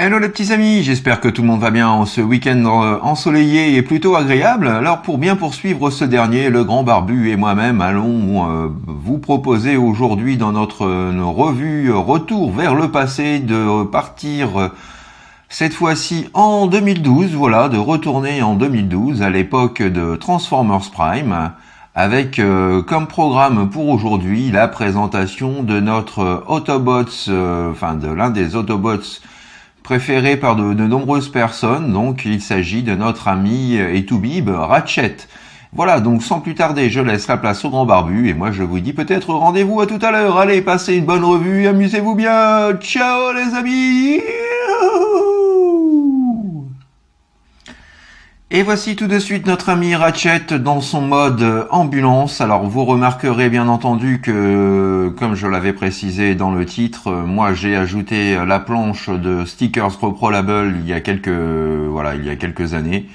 Hello les petits amis, j'espère que tout le monde va bien en ce week-end ensoleillé et plutôt agréable. Alors pour bien poursuivre ce dernier, le grand barbu et moi-même allons vous proposer aujourd'hui dans notre revue Retour vers le passé de partir cette fois-ci en 2012, voilà, de retourner en 2012 à l'époque de Transformers Prime avec comme programme pour aujourd'hui la présentation de notre Autobots, de l'un des Autobots préféré par de nombreuses personnes. Donc il s'agit de notre ami et toubib Ratchet. Voilà, donc sans plus tarder, je laisse la place au grand barbu et moi je vous dis peut-être rendez-vous à tout à l'heure. Allez, passez une bonne revue, amusez-vous bien. Ciao les amis. Et voici tout de suite notre ami Ratchet dans son mode ambulance. Alors vous remarquerez bien entendu que, comme je l'avais précisé dans le titre, moi j'ai ajouté la planche de stickers reprolable il y a quelques années,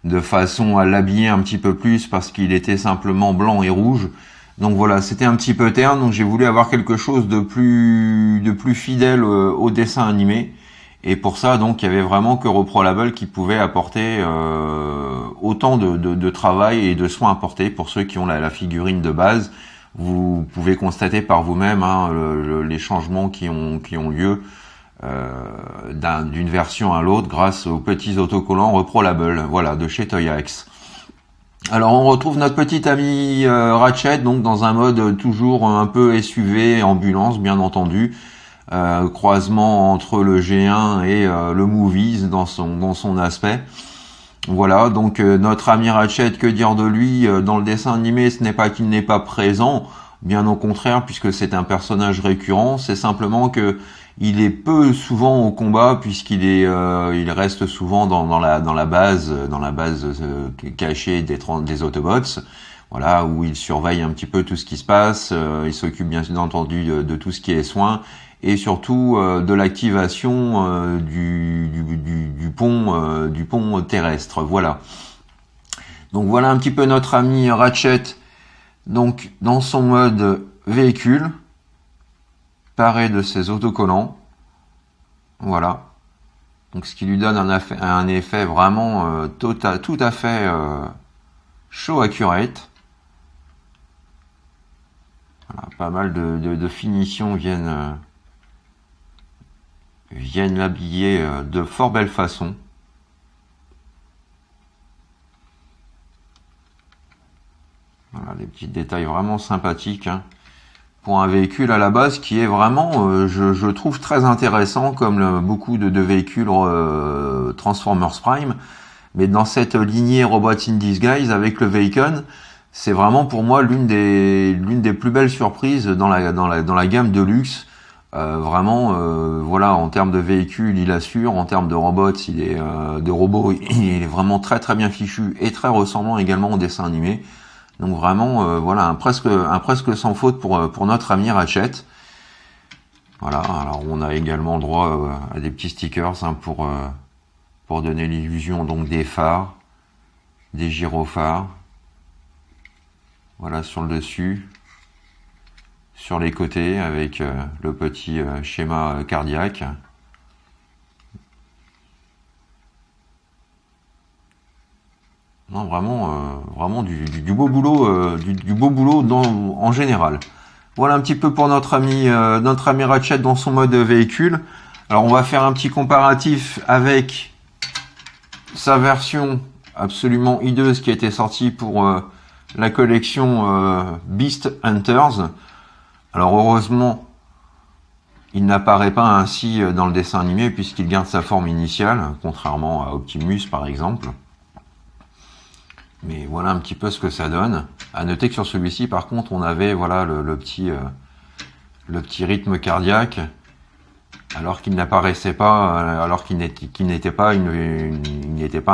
de façon à l'habiller un petit peu plus parce qu'il était simplement blanc et rouge. Donc voilà, c'était un petit peu terne, donc j'ai voulu avoir quelque chose de plus fidèle au dessin animé. Et pour ça, donc, il y avait vraiment que Reprolable qui pouvait apporter autant de travail et de soins apportés pour ceux qui ont la figurine de base. Vous pouvez constater par vous-même les changements qui ont lieu d'une version à l'autre grâce aux petits autocollants Reprolable, voilà, de chez Toyax. Alors, on retrouve notre petit ami Ratchet, donc dans un mode toujours un peu SUV, ambulance, bien entendu. Croisement entre le G1 et le Movies dans son aspect. Voilà, donc notre ami Ratchet, que dire de lui dans le dessin animé, ce n'est pas qu'il n'est pas présent, bien au contraire, puisque c'est un personnage récurrent, c'est simplement que il est peu souvent au combat, il reste souvent dans la base cachée des Autobots. Voilà, où il surveille un petit peu tout ce qui se passe, il s'occupe bien entendu de tout ce qui est soins, et surtout de l'activation du pont terrestre. Voilà. Donc voilà un petit peu notre ami Ratchet, donc dans son mode véhicule, paré de ses autocollants. Voilà. Donc ce qui lui donne un effet vraiment tout à fait show accurate. Voilà, pas mal de finitions viennent l'habiller de fort belle façon. Voilà, les petits détails vraiment sympathiques pour un véhicule à la base qui est vraiment, je trouve, très intéressant, comme beaucoup de véhicules Transformers Prime. Mais dans cette lignée Robots in Disguise avec le Vacon, c'est vraiment pour moi l'une des plus belles surprises dans la gamme de luxe. Voilà, en termes de véhicules, il assure. En termes de robots, il est vraiment très très bien fichu et très ressemblant également au dessin animé. Donc vraiment, voilà, un presque sans faute pour notre ami Ratchet. Voilà, alors on a également droit à des petits stickers pour donner l'illusion donc des phares, des gyrophares. Voilà, sur le dessus, sur les côtés avec le petit schéma cardiaque. Non, vraiment du beau boulot, du beau boulot en général. Voilà un petit peu pour notre ami Ratchet dans son mode véhicule. Alors on va faire un petit comparatif avec sa version absolument hideuse qui a été sortie pour la collection Beast Hunters. Alors heureusement, il n'apparaît pas ainsi dans le dessin animé puisqu'il garde sa forme initiale, contrairement à Optimus par exemple. Mais voilà un petit peu ce que ça donne. À noter que sur celui-ci, par contre, on avait voilà le petit rythme cardiaque, alors qu'il n'apparaissait pas, alors qu'il n'était pas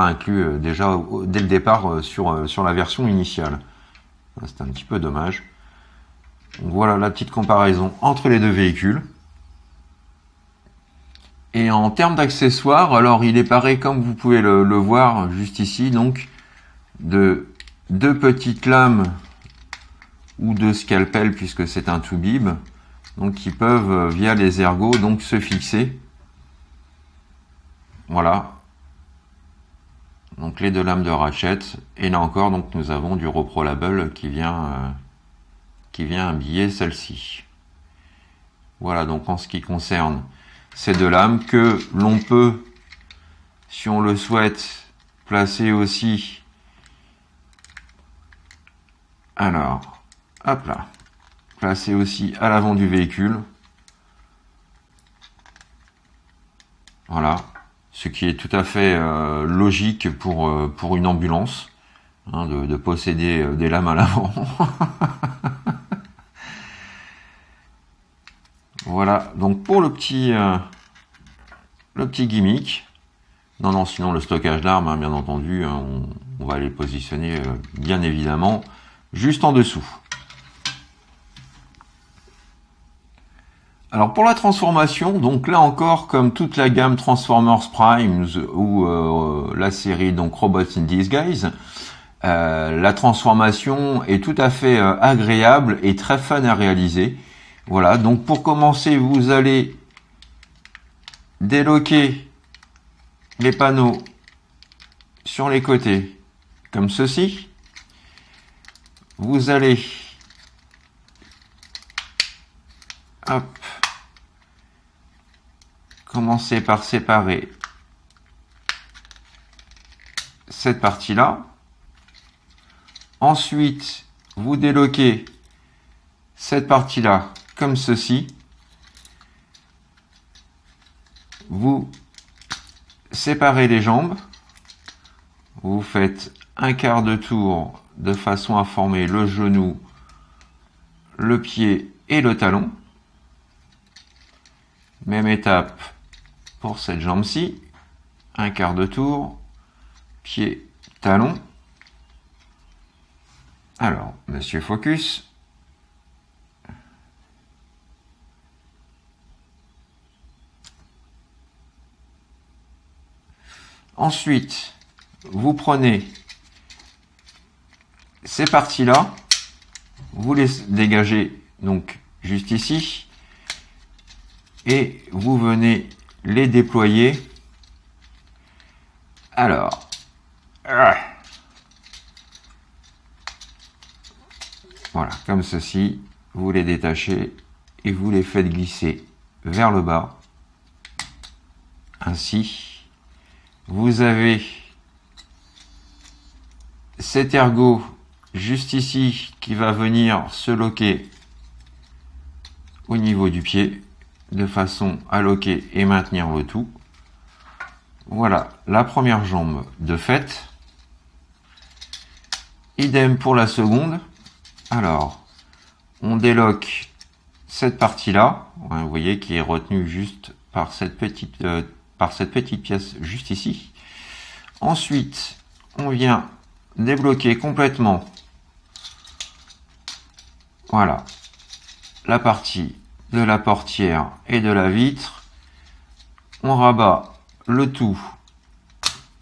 inclus déjà dès le départ sur la version initiale. C'est un petit peu dommage. Donc voilà la petite comparaison entre les deux véhicules. Et en termes d'accessoires, alors il est paré, comme vous pouvez le voir juste ici, donc de deux petites lames ou de scalpels, puisque c'est un toubib, donc qui peuvent via les ergots donc se fixer Voilà. Donc les deux lames de ratchet. Et là encore, donc nous avons du Repro Label qui vient habiller celle-ci. Voilà, donc en ce qui concerne ces deux lames que l'on peut, si on le souhaite, placer aussi. Alors, hop là. Placer aussi à l'avant du véhicule. Voilà. Ce qui est tout à fait logique pour une ambulance, hein, de posséder des lames à l'avant. Voilà, donc pour le petit gimmick. Non, sinon le stockage d'armes, hein, bien entendu, hein, on va les positionner bien évidemment juste en dessous. Alors pour la transformation, donc là encore, comme toute la gamme Transformers Prime ou la série donc Robots in Disguise, la transformation est tout à fait agréable et très fun à réaliser. Voilà, donc pour commencer, vous allez déloquer les panneaux sur les côtés, comme ceci. Vous allez commencer par séparer cette partie-là. Ensuite, vous déloquez cette partie-là comme ceci. Vous séparez les jambes. Vous faites un quart de tour de façon à former le genou, le pied et le talon. Même étape pour cette jambe-ci. Un quart de tour, pied, talon. Alors, monsieur Focus. Ensuite, vous prenez ces parties-là, vous les dégagez donc juste ici, et vous venez les déployer. Alors, voilà, comme ceci, vous les détachez et vous les faites glisser vers le bas, ainsi. Vous avez cet ergot juste ici qui va venir se loquer au niveau du pied de façon à loquer et maintenir le tout. Voilà la première jambe de fait. Idem pour la seconde. Alors, on déloque cette partie-là, vous voyez, qui est retenue juste par cette petite pièce juste ici. Ensuite, on vient débloquer complètement, voilà, la partie de la portière et de la vitre. On rabat le tout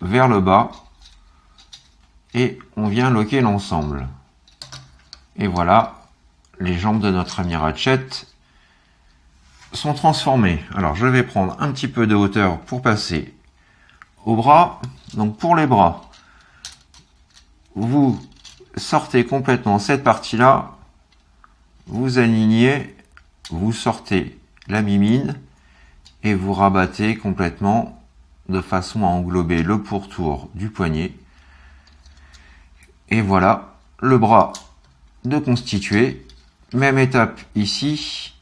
vers le bas et on vient loquer l'ensemble. Et voilà, les jambes de notre ami Ratchet sont transformées. Alors je vais prendre un petit peu de hauteur pour passer au bras. Donc pour les bras, vous sortez complètement cette partie-là, vous alignez, vous sortez la mimine et vous rabattez complètement de façon à englober le pourtour du poignet. Et voilà le bras de constitué. Même étape ici,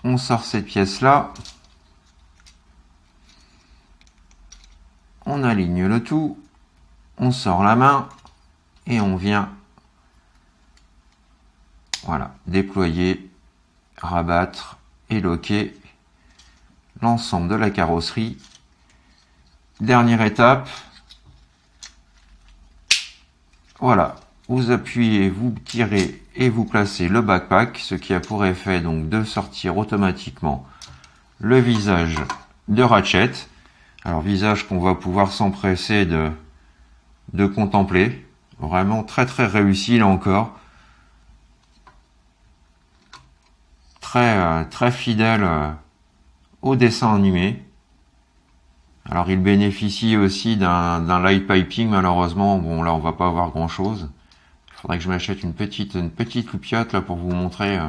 on sort cette pièce-là, on aligne le tout, on sort la main et on vient, voilà, déployer, rabattre et loquer l'ensemble de la carrosserie. Dernière étape, voilà, vous appuyez, vous tirez et vous placez le backpack, ce qui a pour effet donc de sortir automatiquement le visage de Ratchet. Alors visage qu'on va pouvoir s'empresser de contempler. Vraiment très très réussi là encore. Très fidèle au dessin animé. Alors il bénéficie aussi d'un light piping, malheureusement. Bon, là on va pas avoir grand chose. Il faudrait que je m'achète une petite loupiote là pour vous montrer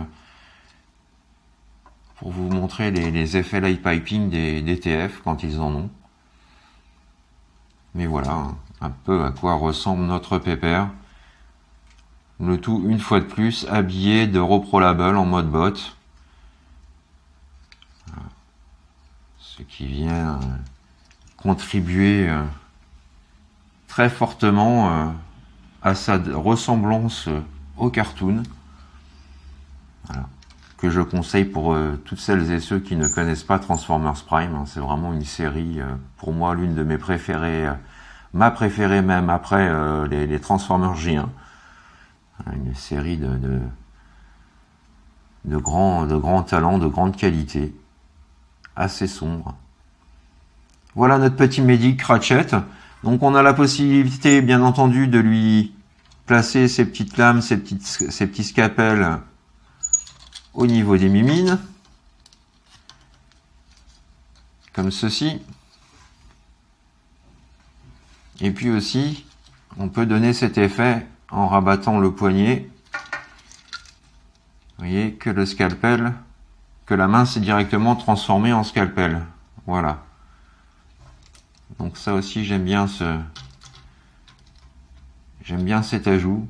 les effets light piping des TF quand ils en ont. Mais voilà, un peu à quoi ressemble notre pépère. Le tout, une fois de plus, habillé de Repro Label en mode bot. Ce qui vient contribuer très fortement à sa ressemblance au cartoon. Voilà. Que je conseille pour toutes celles et ceux qui ne connaissent pas Transformers Prime. C'est vraiment une série, pour moi, l'une de mes préférées, ma préférée même après les Transformers G1. Une série de grands talents, de grande qualité, assez sombre. Voilà notre petit Medic Ratchet. Donc on a la possibilité, bien entendu, de lui placer ses petites lames, ses petits scalpels au niveau des mimines, comme ceci. Et puis aussi, on peut donner cet effet en rabattant le poignet. Vous voyez que le scalpel, que la main s'est directement transformée en scalpel. Voilà. Donc ça aussi, j'aime bien cet ajout.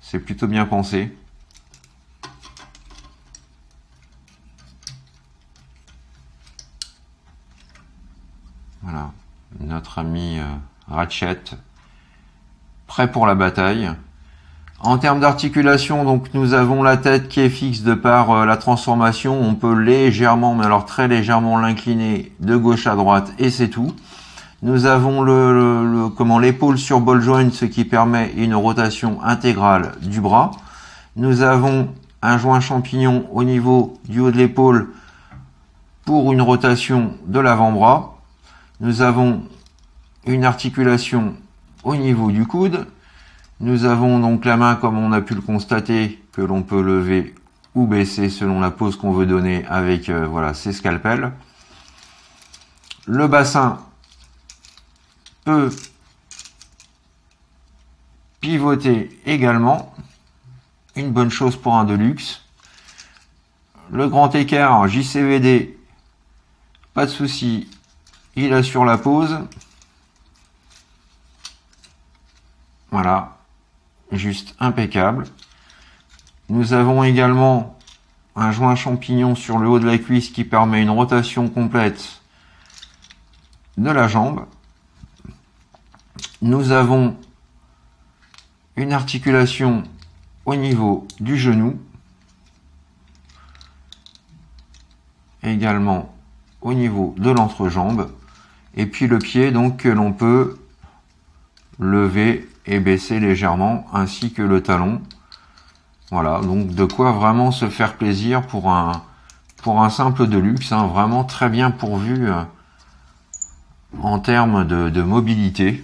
C'est plutôt bien pensé. Voilà, notre ami Ratchet, prêt pour la bataille. En termes d'articulation, donc nous avons la tête qui est fixe de par la transformation. On peut légèrement, mais alors très légèrement, l'incliner de gauche à droite et c'est tout. Nous avons l'épaule sur ball joint, ce qui permet une rotation intégrale du bras. Nous avons un joint champignon au niveau du haut de l'épaule pour une rotation de l'avant-bras. Nous avons une articulation au niveau du coude. Nous avons donc la main, comme on a pu le constater, que l'on peut lever ou baisser selon la pose qu'on veut donner avec voilà, ces scalpels. Le bassin peut pivoter également, une bonne chose pour un Deluxe. Le grand écart JCVD, pas de souci, il assure la pose. Voilà, juste impeccable. Nous avons également un joint champignon sur le haut de la cuisse qui permet une rotation complète de la jambe. Nous avons une articulation au niveau du genou, également au niveau de l'entrejambe, et puis le pied donc que l'on peut lever et baisser légèrement, ainsi que le talon. Voilà, donc de quoi vraiment se faire plaisir pour un simple Deluxe, hein, vraiment très bien pourvu en termes de mobilité.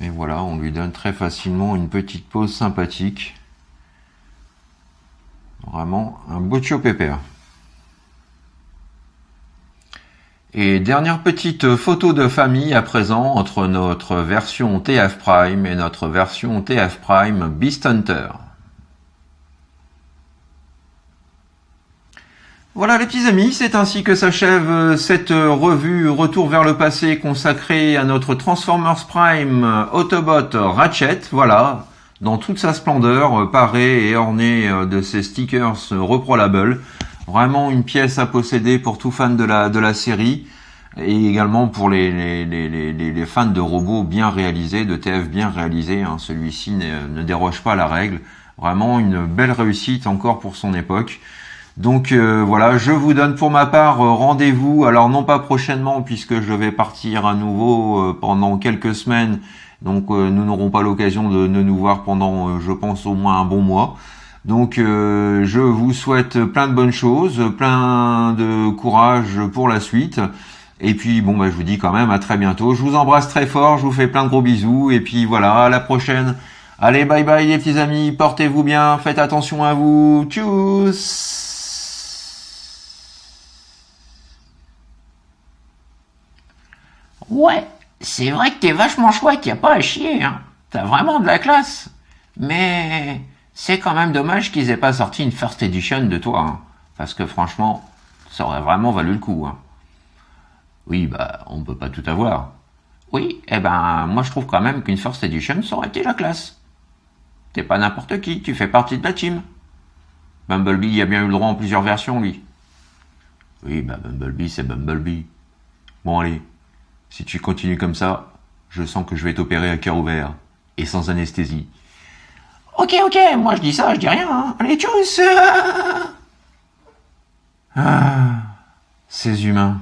Et voilà, on lui donne très facilement une petite pose sympathique. Vraiment un beau pépère. Et dernière petite photo de famille à présent entre notre version TF Prime et notre version TF Prime Beast Hunter. Voilà les petits amis, c'est ainsi que s'achève cette revue Retour vers le passé consacrée à notre Transformers Prime Autobot Ratchet. Voilà, dans toute sa splendeur, paré et orné de ces stickers Repro Label. Vraiment une pièce à posséder pour tout fan de la série et également pour les fans de robots bien réalisés, de TF bien réalisés. Hein. Celui-ci ne déroge pas à la règle. Vraiment une belle réussite encore pour son époque. Donc voilà, je vous donne pour ma part rendez-vous, alors non pas prochainement puisque je vais partir à nouveau pendant quelques semaines. Donc nous n'aurons pas l'occasion de nous voir pendant, je pense, au moins un bon mois. Donc je vous souhaite plein de bonnes choses, plein de courage pour la suite. Et puis bon, je vous dis quand même à très bientôt. Je vous embrasse très fort, je vous fais plein de gros bisous. Et puis voilà, à la prochaine. Allez, bye bye les petits amis, portez-vous bien, faites attention à vous. Tchuss! Ouais, c'est vrai que t'es vachement chouette, y a pas à chier, hein. T'as vraiment de la classe. Mais c'est quand même dommage qu'ils aient pas sorti une first edition de toi, hein. Parce que franchement, ça aurait vraiment valu le coup, hein. Oui, bah, on peut pas tout avoir. Oui, eh ben, moi je trouve quand même qu'une first edition, ça aurait été la classe. T'es pas n'importe qui, tu fais partie de la team. Bumblebee a bien eu le droit en plusieurs versions, lui. Oui, bah Bumblebee, c'est Bumblebee. Bon, allez, si tu continues comme ça, je sens que je vais t'opérer à cœur ouvert et sans anesthésie. Ok, moi je dis ça, je dis rien, hein. Allez, tchuss. Ah, ces humains.